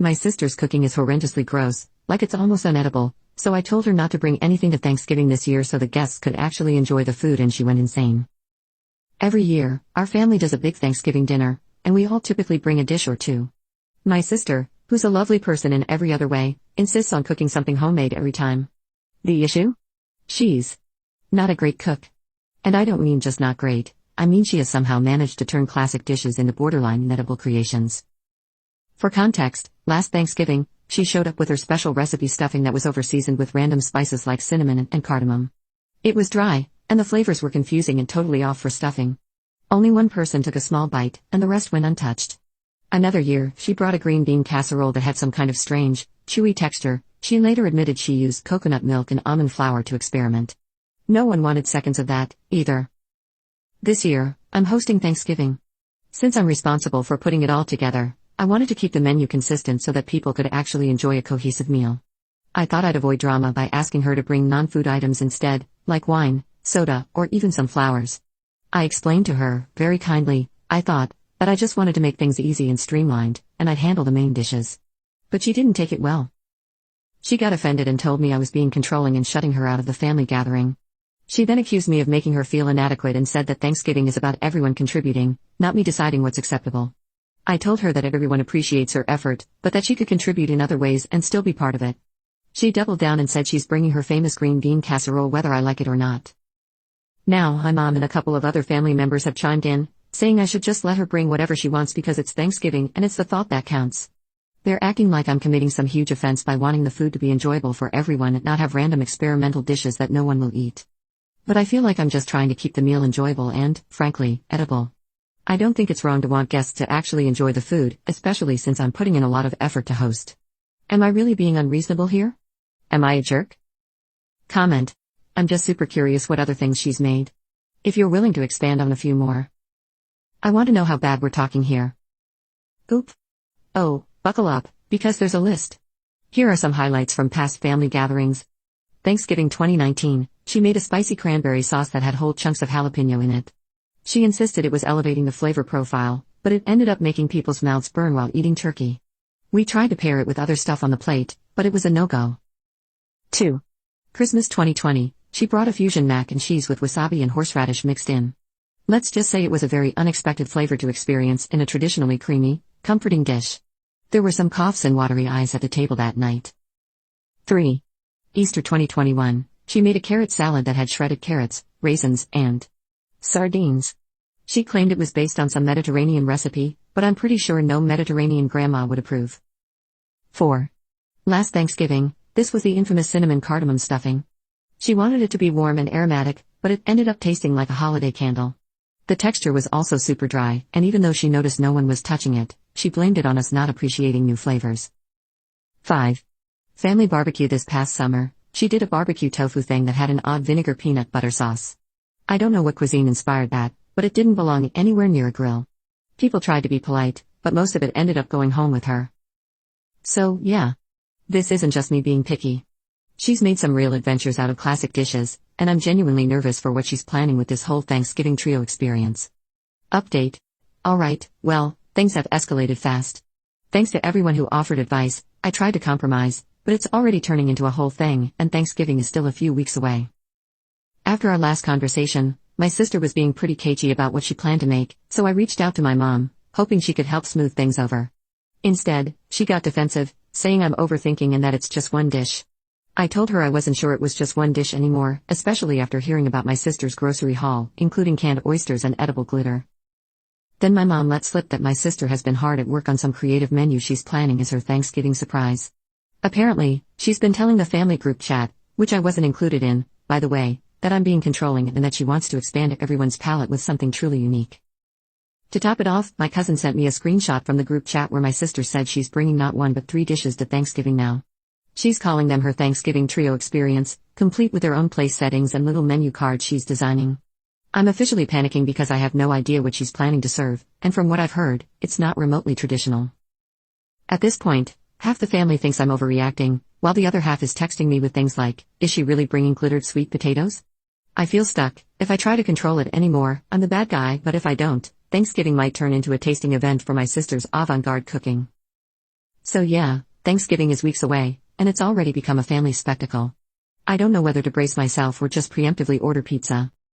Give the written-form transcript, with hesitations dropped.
My sister's cooking is horrendously gross, like it's almost unedible, so I told her not to bring anything to Thanksgiving this year so the guests could actually enjoy the food, and she went insane. Every year, our family does a big Thanksgiving dinner, and we all typically bring a dish or two. My sister, who's a lovely person in every other way, insists on cooking something homemade every time. The issue? She's not a great cook. And I don't mean just not great, I mean she has somehow managed to turn classic dishes into borderline inedible creations. For context, last Thanksgiving, she showed up with her special recipe stuffing that was over-seasoned with random spices like cinnamon and cardamom. It was dry, and the flavors were confusing and totally off for stuffing. Only one person took a small bite, and the rest went untouched. Another year, she brought a green bean casserole that had some kind of strange, chewy texture. She later admitted she used coconut milk and almond flour to experiment. No one wanted seconds of that, either. This year, I'm hosting Thanksgiving. Since I'm responsible for putting it all together, I wanted to keep the menu consistent so that people could actually enjoy a cohesive meal. I thought I'd avoid drama by asking her to bring non-food items instead, like wine, soda, or even some flowers. I explained to her, very kindly, I thought, that I just wanted to make things easy and streamlined, and I'd handle the main dishes. But she didn't take it well. She got offended and told me I was being controlling and shutting her out of the family gathering. She then accused me of making her feel inadequate and said that Thanksgiving is about everyone contributing, not me deciding what's acceptable. I told her that everyone appreciates her effort, but that she could contribute in other ways and still be part of it. She doubled down and said she's bringing her famous green bean casserole whether I like it or not. Now, my mom and a couple of other family members have chimed in, saying I should just let her bring whatever she wants because it's Thanksgiving and it's the thought that counts. They're acting like I'm committing some huge offense by wanting the food to be enjoyable for everyone and not have random experimental dishes that no one will eat. But I feel like I'm just trying to keep the meal enjoyable and, frankly, edible. I don't think it's wrong to want guests to actually enjoy the food, especially since I'm putting in a lot of effort to host. Am I really being unreasonable here? Am I a jerk? Comment. I'm just super curious what other things she's made. If you're willing to expand on a few more. I want to know how bad we're talking here. Oop. Oh, buckle up, because there's a list. Here are some highlights from past family gatherings. Thanksgiving 2019, she made a spicy cranberry sauce that had whole chunks of jalapeno in it. She insisted it was elevating the flavor profile, but it ended up making people's mouths burn while eating turkey. We tried to pair it with other stuff on the plate, but it was a no-go. 2. Christmas 2020, she brought a fusion mac and cheese with wasabi and horseradish mixed in. Let's just say it was a very unexpected flavor to experience in a traditionally creamy, comforting dish. There were some coughs and watery eyes at the table that night. 3. Easter 2021, she made a carrot salad that had shredded carrots, raisins, and sardines. She claimed it was based on some Mediterranean recipe, but I'm pretty sure no Mediterranean grandma would approve. 4. Last Thanksgiving, this was the infamous cinnamon cardamom stuffing. She wanted it to be warm and aromatic, but it ended up tasting like a holiday candle. The texture was also super dry, and even though she noticed no one was touching it, she blamed it on us not appreciating new flavors. 5. Family barbecue this past summer, she did a barbecue tofu thing that had an odd vinegar peanut butter sauce. I don't know what cuisine inspired that, but it didn't belong anywhere near a grill. People tried to be polite, but most of it ended up going home with her. So, yeah. This isn't just me being picky. She's made some real adventures out of classic dishes, and I'm genuinely nervous for what she's planning with this whole Thanksgiving trio experience. Update. Alright, well, things have escalated fast. Thanks to everyone who offered advice, I tried to compromise, but it's already turning into a whole thing, and Thanksgiving is still a few weeks away. After our last conversation, my sister was being pretty cagey about what she planned to make, so I reached out to my mom, hoping she could help smooth things over. Instead, she got defensive, saying I'm overthinking and that it's just one dish. I told her I wasn't sure it was just one dish anymore, especially after hearing about my sister's grocery haul, including canned oysters and edible glitter. Then my mom let slip that my sister has been hard at work on some creative menu she's planning as her Thanksgiving surprise. Apparently, she's been telling the family group chat, which I wasn't included in, by the way, that I'm being controlling and that she wants to expand everyone's palate with something truly unique. To top it off, my cousin sent me a screenshot from the group chat where my sister said she's bringing not one but 3 dishes to Thanksgiving now. She's calling them her Thanksgiving trio experience, complete with their own place settings and little menu cards she's designing. I'm officially panicking because I have no idea what she's planning to serve, and from what I've heard, it's not remotely traditional. At this point, half the family thinks I'm overreacting, while the other half is texting me with things like, is she really bringing glittered sweet potatoes? I feel stuck. If I try to control it anymore, I'm the bad guy, but if I don't, Thanksgiving might turn into a tasting event for my sister's avant-garde cooking. So yeah, Thanksgiving is weeks away, and it's already become a family spectacle. I don't know whether to brace myself or just preemptively order pizza.